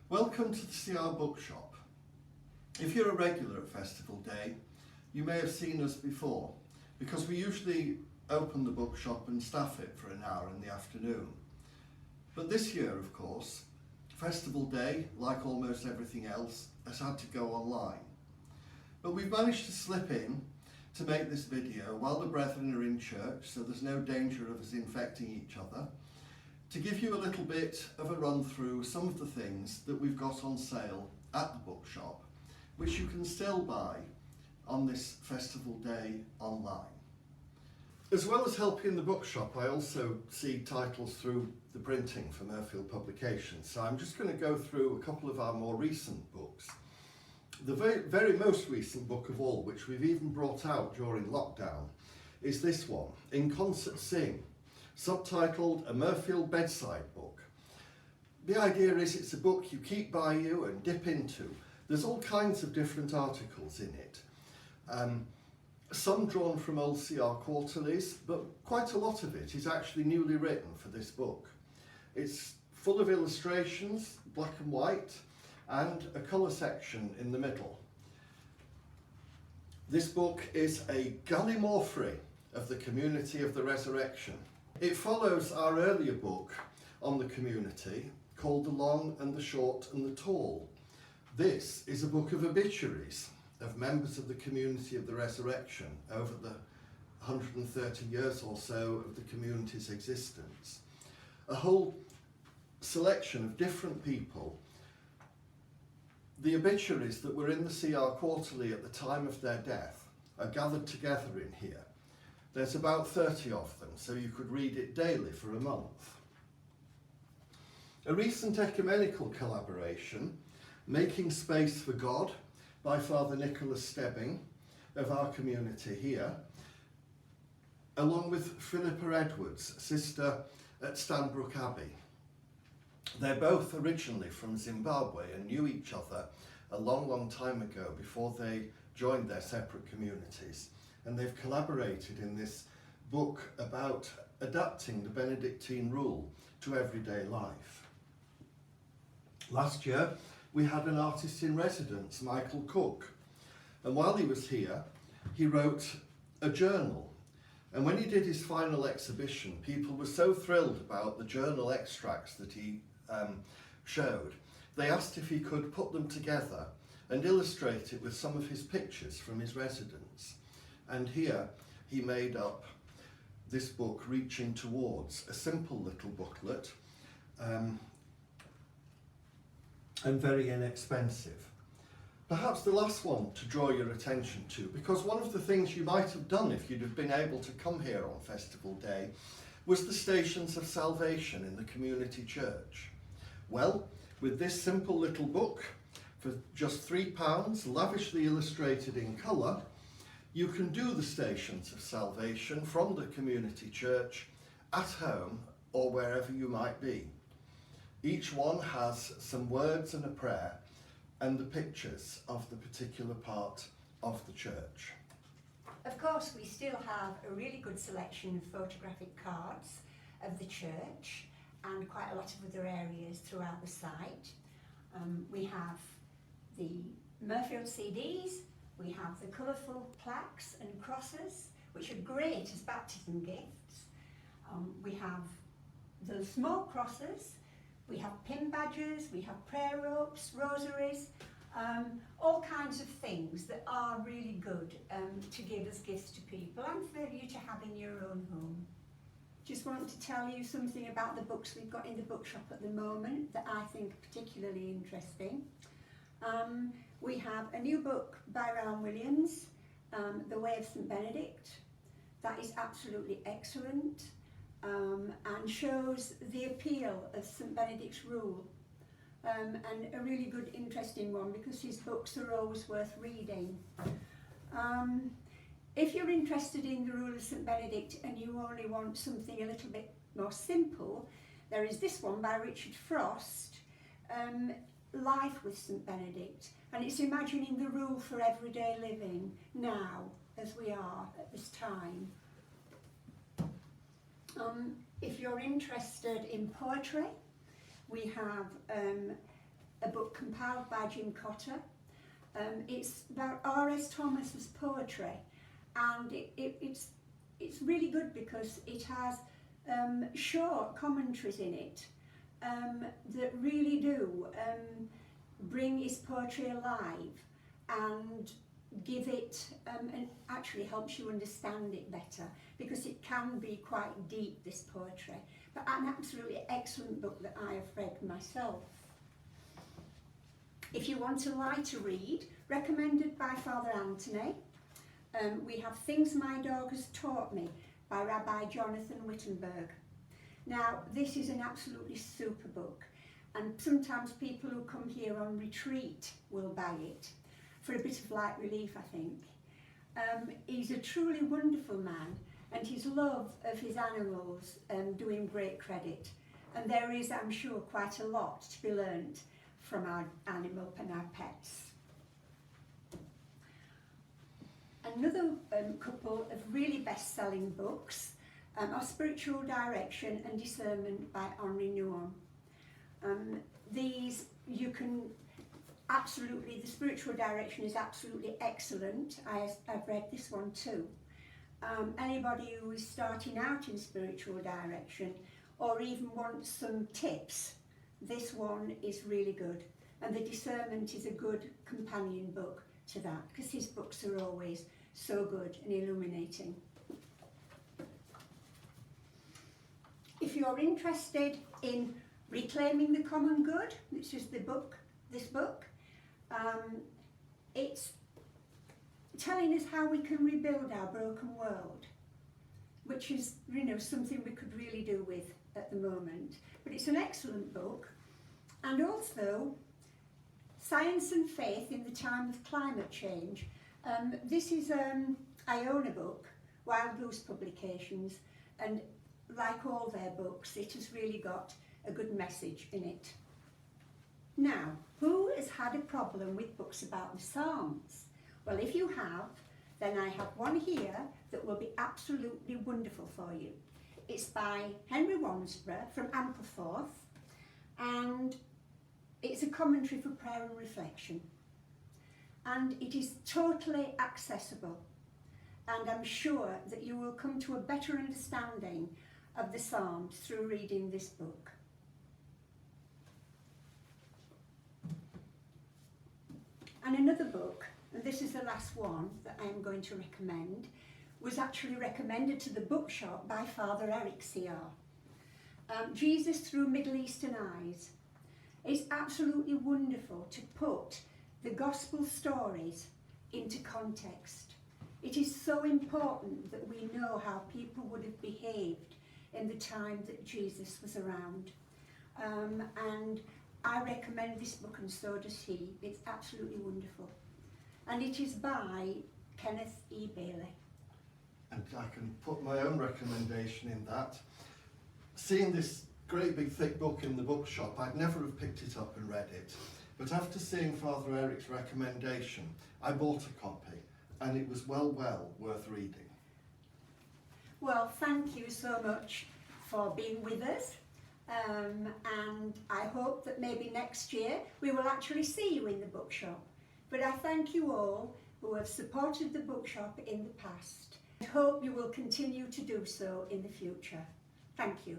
Welcome to the CR Bookshop. If you're a regular at Festival Day, you may have seen us before, because we usually open the bookshop and staff it for an hour in the afternoon. But this year, of course, Festival Day, like almost everything else, has had to go online. But we've managed to slip in to make this video while the brethren are in church, so there's no danger of us infecting each other, to give you a little bit of a run through some of the things that we've got on sale at the bookshop, which you can still buy on this Festival Day online. As well as helping the bookshop, I also see titles through the printing for Murfield Publications, so I'm just going to go through a couple of our more recent books. The very most recent book of all, which we've even brought out during lockdown, is this one, In Concert Sing, subtitled A Murfield Bedside Book. The idea is it's a book you keep by you and dip into. There's all kinds of different articles in it. Some drawn from old CR quarterlies, but quite a lot of it is actually newly written for this book. It's full of illustrations, black and white, and a colour section in the middle. This book is a gallimaufry of the community of the resurrection. It follows our earlier book on the community called The Long and the Short and the Tall. This is a book of obituaries of members of the community of the resurrection over the 130 years or so of the community's existence. A whole selection of different people. The obituaries that were in the CR Quarterly at the time of their death are gathered together in here. There's about 30 of them, so you could read it daily for a month. A recent ecumenical collaboration, Making Space for God, by Father Nicholas Stebbing of our community here, along with Philippa Edwards, sister at Stanbrook Abbey. They're both originally from Zimbabwe and knew each other a long time ago before they joined their separate communities. And they've collaborated in this book about adapting the Benedictine rule to everyday life. Last year, we had an artist in residence, Michael Cook, and while he was here, he wrote a journal. And when he did his final exhibition, people were so thrilled about the journal extracts that he showed. They asked if he could put them together and illustrate it with some of his pictures from his residence. And here he made up this book, Reaching Towards, a simple little booklet, and very inexpensive. Perhaps the last one to draw your attention to, because one of the things you might have done if you'd have been able to come here on Festival Day was the Stations of Salvation in the community church. Well, with this simple little book, for just £3, lavishly illustrated in colour, you can do the Stations of Salvation from the community church at home or wherever you might be. Each one has some words and a prayer and the pictures of the particular part of the church. Of course, we still have a really good selection of photographic cards of the church and quite a lot of other areas throughout the site. We have the Murfield CDs, we have the colourful plaques and crosses, which are great as baptism gifts. We have the small crosses, we have pin badges, we have prayer ropes, rosaries, all kinds of things that are really good to give as gifts to people and for you to have in your own home. Just want to tell you something about the books we've got in the bookshop at the moment that I think are particularly interesting. We have a new book by Rowland Williams, The Way of St Benedict. That is absolutely excellent and shows the appeal of St Benedict's rule. And a really good, interesting one because his books are always worth reading. If you're interested in the rule of St Benedict and you only want something a little bit more simple, there is this one by Richard Frost, Life with St Benedict, and it's imagining the rule for everyday living now as we are at this time. If you're interested in poetry, we have a book compiled by Jim Cotter. It's about R.S. Thomas's poetry, and it's really good because it has short commentaries in it that really do bring his poetry alive and give it and actually helps you understand it better, because it can be quite deep, this poetry. But an absolutely excellent book that I have read myself. If you want a lighter read, recommended by Father Anthony, we have Things My Dog Has Taught Me by Rabbi Jonathan Wittenberg. Now, this is an absolutely super book, and sometimes people who come here on retreat will buy it for a bit of light relief, I think. He's a truly wonderful man, and his love of his animals do him great credit. And there is, I'm sure, quite a lot to be learned from our animal and our pets. Another couple of really best-selling books are Spiritual Direction and Discernment by Henri Nouwen. These you can absolutely, the Spiritual Direction is absolutely excellent. I've read this one too. Anybody who is starting out in spiritual direction or even wants some tips, this one is really good. And the Discernment is a good companion book to that, because his books are always so good and illuminating. If you're interested in reclaiming the common good, which is this book, it's telling us how we can rebuild our broken world, which is, something we could really do with at the moment. But it's an excellent book. And also, Science and Faith in the Time of Climate Change. This is Iona book, Wild Goose Publications, and like all their books, it has really got a good message in it. Now, who has had a problem with books about the Psalms? Well, if you have, then I have one here that will be absolutely wonderful for you. It's by Henry Wansborough from Ampleforth, and it's a commentary for prayer and reflection. And it is totally accessible, and I'm sure that you will come to a better understanding of the Psalms through reading this book. And another book, and this is the last one that I'm going to recommend, was actually recommended to the Bookshop by Father Eric C.R. Jesus Through Middle Eastern Eyes. It's absolutely wonderful to put the gospel stories into context. It is so important that we know how people would have behaved in the time that Jesus was around. And I recommend this book, and so does he. It's absolutely wonderful. And it is by Kenneth E. Bailey. And I can put my own recommendation in that. Seeing this great big thick book in the bookshop, I'd never have picked it up and read it. But after seeing Father Eric's recommendation, I bought a copy, and it was well worth reading. Well, thank you so much for being with us. And I hope that maybe next year we will actually see you in the bookshop. But I thank you all who have supported the bookshop in the past, and hope you will continue to do so in the future. Thank you.